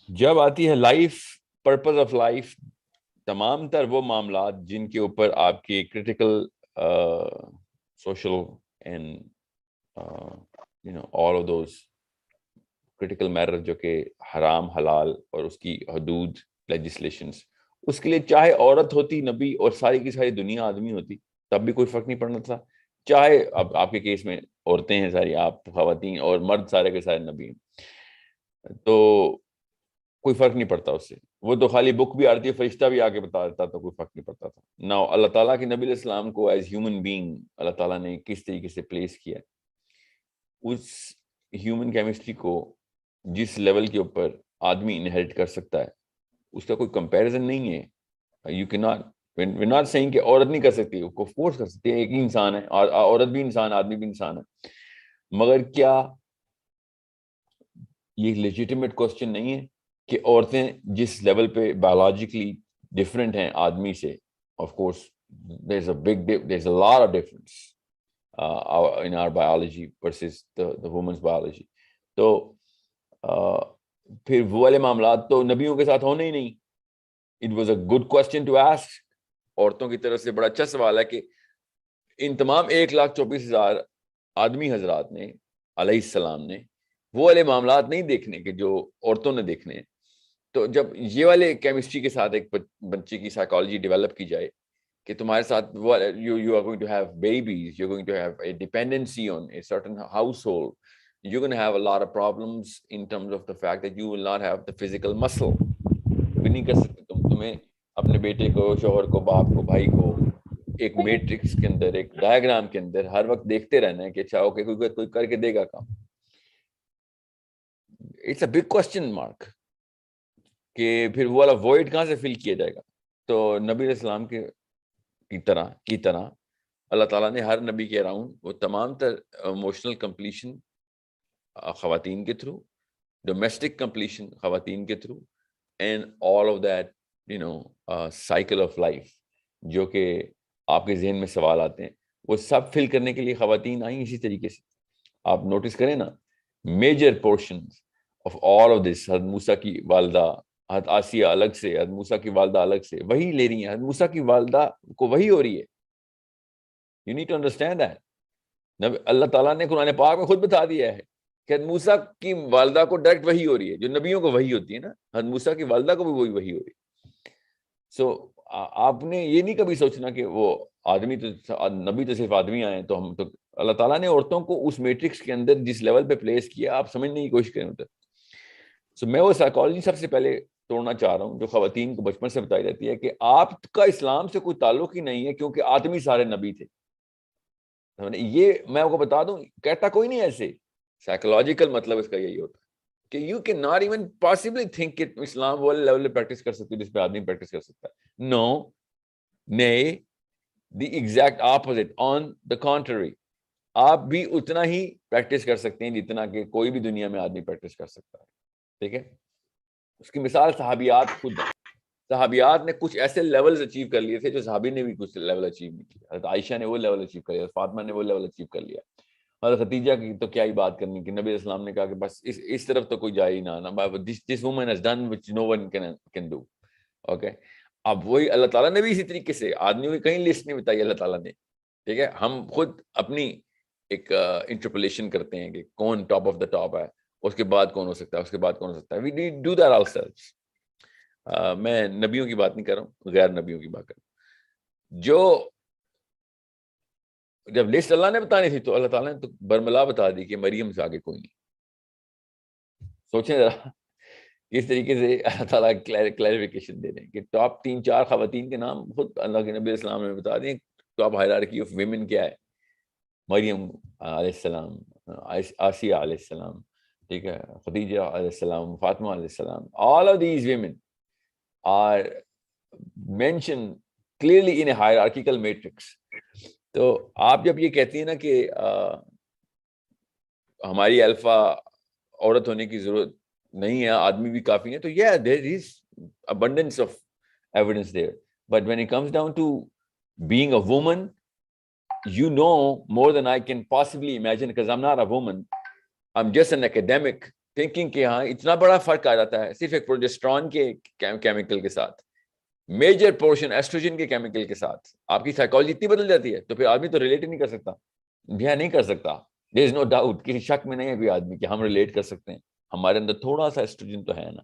جب آتی ہے لائف، پرپز آف لائف، تمام تر وہ معاملات جن کے اوپر آپ کی critical social and all of those critical matter جو کہ حرام حلال اور اس کی حدود لیجسلیشنز، اس کے لیے چاہے عورت ہوتی نبی اور ساری کی ساری دنیا آدمی ہوتی تب بھی کوئی فرق نہیں پڑنا تھا. چاہے اب آپ کے کیس میں عورتیں ہیں ساری، آپ خواتین، اور مرد سارے کے سارے نبی ہیں، تو کوئی فرق نہیں پڑتا اس سے. وہ تو خالی بک بھی آتی ہے، فرشتہ بھی آ کے بتا دیتا تو کوئی فرق نہیں پڑتا تھا. نا اللہ تعالیٰ کے نبی علیہ السلام کو ایز ہیومن بینگ اللہ تعالیٰ نے کس طریقے سے پلیس کیا، اس ہیومن کیمسٹری کو جس لیول کے اوپر آدمی انہیریٹ کر سکتا ہے اس کا کوئی کمپیریزن نہیں ہے. یو کی ناٹ we're not saying کہ عورت نہیں کر سکتی، آف کورس کر سکتی ہے، ایک ہی انسان ہے، عورت بھی انسان، آدمی بھی انسان ہے. مگر کیا یہ لیجیٹیمیٹ کوسچن نہیں ہے کہ عورتیں جس لیول پہ بایولوجیکلی ڈفرینٹ ہیں آدمی سے، of course there's a lot of difference in our biology versus the woman's biology. تو پھر وہ والے معاملات تو نبیوں کے ساتھ ہونے ہی نہیں. It was a good question to ask. عورتوں کی طرف سے بڑا اچھا سوال ہے کہ ان تمام 1,24,000 آدمی حضرات نے علیہ السلام نے وہ والے معاملات نہیں دیکھنے کہ جو عورتوں نے دیکھنے ہیں. تو جب یہ والے کیمسٹری کے ساتھ ایک بچے کی سائیکالوجی ڈیولپ کی جائے کہ تمہارے ساتھ you are going to have babies, you're going to have a dependency on a certain household, you're going to have a lot of problems in terms of the fact that you will not have the physical muscle. بھی نہیں کر سکتے تمہیں اپنے بیٹے کو، شوہر کو، باپ کو، بھائی کو ایک میٹرکس کے اندر، ایک ڈائیگرام کے اندر ہر وقت دیکھتے رہنا ہے کہ اچھا اوکے کوئی کر کے دے گا کام. It's a big question mark کہ پھر وہ والا وائڈ کہاں سے فل کیا جائے گا. تو نبی علیہ السلام کی طرح اللہ تعالیٰ نے ہر نبی کے اراؤنڈ وہ تمام تر ایموشنل کمپلیشن خواتین کے تھرو، ڈومیسٹک کمپلیشن خواتین کے through, and all of that cycle of life جو کہ آپ کے ذہن میں سوال آتے ہیں وہ سب فل کرنے کے لیے خواتین آئیں اسی طریقے سے. آپ نوٹس کریں نا، major portion of all of this, Hazrat Musa کی والدہ حضرت آسیہ الگ سے، حضرت موسیٰ کی والدہ الگ سے وہی لے رہی ہیں. حضرت موسیٰ کی والدہ کو وہی ہو رہی ہے. You need to understand that. اللہ تعالیٰ نے قرآن پاک میں خود بتا دیا ہے کہ حضرت موسیٰ کی والدہ کو ڈائریکٹ وہی ہو رہی ہے جو نبیوں کو وہی ہوتی ہے نا. حضرت موسیٰ کی والدہ کو بھی وہی ہو رہی ہے. سو آپ نے یہ نہیں کبھی سوچنا کہ وہ آدمی تو نبی تو صرف آدمی آئے تو ہم تو، اللہ تعالیٰ نے عورتوں کو اس میٹرکس کے اندر جس لیول پہ پلیس کیا آپ سمجھنے کی کوشش کریں ادھر. سو میں وہ سائیکالوجی سب سے پہلے توڑنا چاہ رہا ہوں جو خواتین کو بچپن سے بتائی جاتی ہے کہ آپ کا اسلام سے کوئی تعلق ہی نہیں ہے کیونکہ آدمی سارے نبی تھے. یہ میں آپ کو بتا دوں کہتا کوئی نہیں ایسے. سائیکولوجیکل مطلب اس کا یہی ہوتا ہے کہ you can not even possibly think کہ اسلام وہ لیول پہ پریکٹس کر سکتی ہے جس پہ آدمی پریکٹس کر سکتا ہے. نو، نہیں، the exact opposite, on the country. آپ بھی اتنا ہی پریکٹس کر سکتے ہیں جتنا کہ کوئی بھی دنیا میں آدمی پریکٹس کر سکتا ہے. ٹھیک ہے. اس کی مثال صحابیات خود ہے. صحابیات نے کچھ ایسے لیولز اچیو کر لیے تھے جو صحابی نے بھی کچھ لیول اچیو نہیں کیا. حضرت عائشہ نے وہ لیول اچیو کر لیا، فاطمہ نے وہ لیول اچیو کر لیا. حضرت خدیجہ کی تو کیا ہی بات کرنی کہ نبی اسلام نے کہا کہ بس اس طرف تو کوئی جائے ہی نہ. This woman has done which no one can do. Okay. اب وہی اللہ تعالیٰ نے بھی اسی طریقے سے آدمیوں کی کہیں لسٹ نہیں بتائی اللہ تعالیٰ نے. ٹھیک ہے. ہم خود اپنی ایک انٹرپولیشن کرتے ہیں کہ کون ٹاپ آف دا ٹاپ ہے، اس کے بعد کون ہو سکتا ہے، اس کے بعد کون ہو سکتا ہے. We do that ourselves. میں نبیوں کی بات نہیں کر رہا ہوں، غیر نبیوں کی بات کر رہا ہوں. جو جب لسٹ اللہ نے بتانی تھی تو اللہ تعالیٰ نے تو برملا بتا دی کہ مریم سے آگے کوئی نہیں. سوچیں ذرا کس طریقے سے اللہ تعالیٰ کلیریفیکیشن دے رہے ہیں کہ ٹاپ 3-4 خواتین کے نام خود اللہ کے نبی السلام نے بتا دیں. ٹاپ ہائرارکی آف ویمن کیا ہے؟ مریم علیہ السلام، آسیہ علیہ السلام، ٹھیک ہے، خدیجہ علیہ السلام، فاطمہ علیہ السلام. all of these women are mentioned clearly in a hierarchical matrix. تو آپ جب یہ کہتی ہیں نا کہ ہماری الفا عورت ہونے کی ضرورت نہیں ہے، آدمی بھی کافی ہیں، تو yeah, there is abundance of evidence there. But when it comes down to being a woman, you know more than I can possibly imagine because I'm not a woman. I'm just an academic thinking کہ ہاں اتنا بڑا فرق آ جاتا ہے صرف ایک progesterone کے کیمیکل کے ساتھ, میجر پورشن ایسٹروجن کے کیمیکل کے ساتھ آپ کی سائیکالوجی اتنی بدل جاتی ہے, تو پھر آدمی تو ریلیٹ ہی نہیں کر سکتا, نہیں کر سکتا. دیر از نو ڈاؤٹ, کسی شک میں نہیں ہے کوئی آدمی کہ ہم ریلیٹ کر سکتے ہیں, ہمارے اندر تھوڑا سا ایسٹروجن تو ہے نا.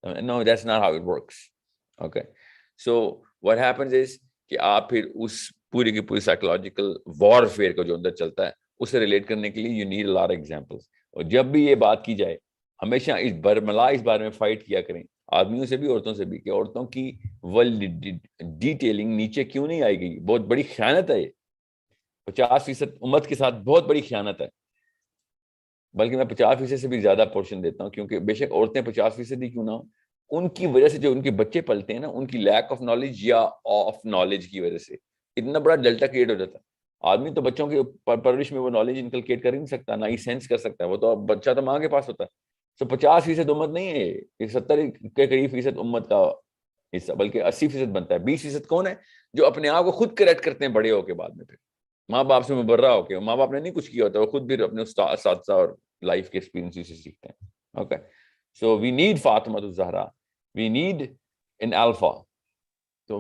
No, that's not how it works. Okay. So what happens is کہ آپ پھر اس پوری کی پوری سائیکولوجیکل وارفیئر کا جو اندر چلتا ہے اسے ریلیٹ کرنے کے لیے you need a lot of examples. اور جب بھی یہ بات کی جائے ہمیشہ اس برملا اس بارے میں فائٹ کیا کریں, آدمیوں سے بھی عورتوں سے بھی, کہ عورتوں کی ڈیٹیلنگ نیچے کیوں نہیں آئی گئی. بہت بڑی خیانت ہے یہ, 50% امت کے ساتھ بہت بڑی خیانت ہے. بلکہ میں 50% سے بھی زیادہ پورشن دیتا ہوں, کیونکہ بے شک عورتیں 50% ہی کیوں نہ ہو, ان کی وجہ سے جو ان کے بچے پلتے ہیں نا, ان کی لیک آف نالج یا آف نالج کی وجہ سے اتنا بڑا ڈیلٹا کریٹ ہو جاتا ہے. آدمی تو بچوں کی پرورش میں وہ نالج انکلکیٹ کر ہی نہیں سکتا, نہ ہی سینس کر سکتا ہے, وہ تو بچہ تو ماں کے پاس ہوتا ہے. تو 50% امت نہیں ہے, یہ 70 کے قریب فیصد امت کا حصہ, بلکہ 80% بنتا ہے. 20% کون ہے جو اپنے آپ کو خود کریکٹ کرتے ہیں بڑے ہو کے بعد میں, پھر ماں باپ سے مبرہ ہو کے, ماں باپ نے نہیں کچھ کیا ہوتا, وہ خود بھی اپنے اساتذہ اور لائف کے ایکسپیرینس سے سیکھتے ہیں. Okay, so we need Fatima Alzahra, we need an alpha. تو